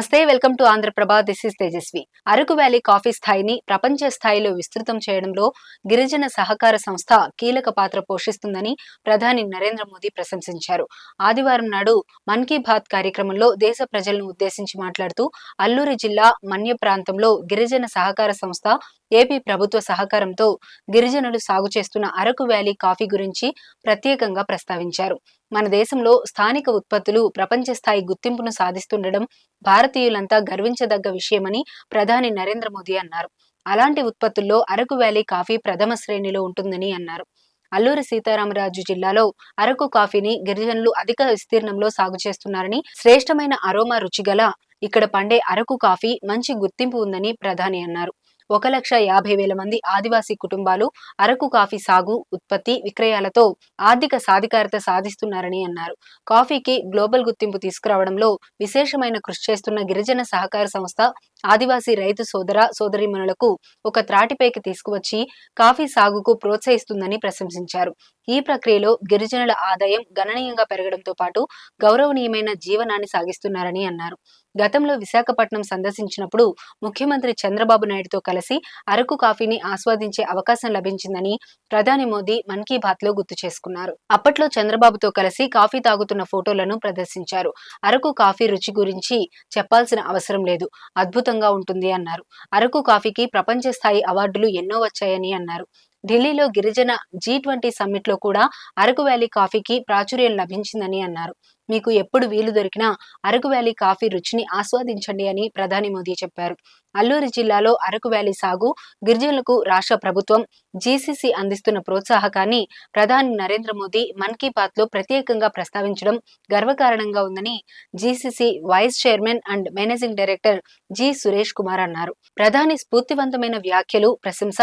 నమస్తే, welcome to Andhraprabha. This is Tejaswi. Araku valley coffee స్థాయిని ప్రపంచ స్థాయిలో విస్తృతం చేయడంలో గిరిజన సహకార సంస్థ కీలక పాత్ర పోషిస్తుందని ప్రధాని నరేంద్ర మోదీ ప్రశంసించారు. ఆదివారం నాడు మన్ కీ బాత్ కార్యక్రమంలో దేశ ప్రజలను ఉద్దేశించి మాట్లాడుతూ అల్లూరి జిల్లా మన్య ప్రాంతంలో గిరిజన సహకార సంస్థ ఏపీ ప్రభుత్వ సహకారంతో గిరిజనులు సాగు చేస్తున్న అరకు వ్యాలీ కాఫీ గురించి ప్రత్యేకంగా ప్రస్తావించారు. మన దేశంలో స్థానిక ఉత్పత్తులు ప్రపంచ స్థాయి గుర్తింపును సాధిస్తుండడం భారతీయులంతా గర్వించదగ్గ విషయమని ప్రధాని నరేంద్ర మోదీ అన్నారు. అలాంటి ఉత్పత్తుల్లో అరకు వ్యాలీ కాఫీ ప్రథమ శ్రేణిలో ఉంటుందని అన్నారు. అల్లూరి సీతారామరాజు జిల్లాలో అరకు కాఫీని గిరిజనులు అధిక విస్తీర్ణంలో సాగు చేస్తున్నారని, శ్రేష్టమైన అరోమా రుచిగల ఇక్కడ పండే అరకు కాఫీ మంచి గుర్తింపు ఉందని ప్రధాని అన్నారు. 1,50,000 మంది ఆదివాసీ కుటుంబాలు అరకు కాఫీ సాగు, ఉత్పత్తి, విక్రయాలతో ఆర్థిక సాధికారత సాధిస్తున్నారని అన్నారు. కాఫీకి గ్లోబల్ గుర్తింపు తీసుకురావడంలో విశేషమైన కృషి చేస్తున్న గిరిజన సహకార సంస్థ ఆదివాసీ రైతు సోదర సోదరీమణులకు ఒక త్రాటిపైకి తీసుకువచ్చి కాఫీ సాగుకు ప్రోత్సహిస్తుందని ప్రశంసించారు. ఈ ప్రక్రియలో గిరిజనుల ఆదాయం గణనీయంగా పెరగడంతో పాటు గౌరవనీయమైన జీవనాన్ని సాగిస్తున్నారని అన్నారు. గతంలో విశాఖపట్నం సందర్శించినప్పుడు ముఖ్యమంత్రి చంద్రబాబు నాయుడుతో కలిసి అరకు కాఫీని ఆస్వాదించే అవకాశం లభించిందని ప్రధాని మోదీ మన్ కీ బాత్ లో గుర్తు చేసుకున్నారు. అప్పట్లో చంద్రబాబుతో కలిసి కాఫీ తాగుతున్న ఫోటోలను ప్రదర్శించారు. అరకు కాఫీ రుచి గురించి చెప్పాల్సిన అవసరం లేదు, అద్భుతంగా ఉంటుంది అన్నారు. అరకు కాఫీకి ప్రపంచ స్థాయి అవార్డులు ఎన్నో వచ్చాయని అన్నారు. ఢిల్లీలో గిరిజన G20 సమ్మిట్ లో కూడా అరకు వ్యాలీ కాఫీకి ప్రాచుర్యం లభించిందని అన్నారు. మీకు ఎప్పుడు వీలు దొరికినా అరకు వ్యాలీ కాఫీ రుచిని ఆస్వాదించండి అని ప్రధాని మోదీ చెప్పారు. అల్లూరి జిల్లాలో అరకు వ్యాలీ సాగు, గిరిజనులకు రాష్ట్ర ప్రభుత్వం జీసీసీ అందిస్తున్న ప్రోత్సాహకాన్ని ప్రధాని నరేంద్ర మోదీ మన్ కీ బాత్ లో ప్రత్యేకంగా ప్రస్తావించడం గర్వకారణంగా ఉందని GCC vice chairman and managing director G Suresh Kumar అన్నారు. ప్రధాని స్ఫూర్తివంతమైన వ్యాఖ్యలు, ప్రశంస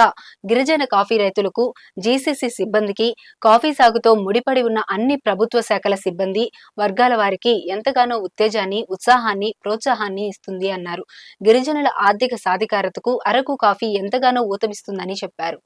గిరిజన కాఫీ రైతులకు, జీసీసీ సిబ్బందికి, కాఫీ సాగుతో ముడిపడి ఉన్న అన్ని ప్రభుత్వ శాఖల సిబ్బంది వర్గాల వారికి ఎంతగానో ఉత్తేజాన్ని, ఉత్సాహాన్ని, ప్రోత్సాహాన్ని ఇస్తుంది అన్నారు. గిరిజనుల ఆర్థిక సాధికారతకు అరకు కాఫీ ఎంతగానో ఊతమిస్తుందని చెప్పారు.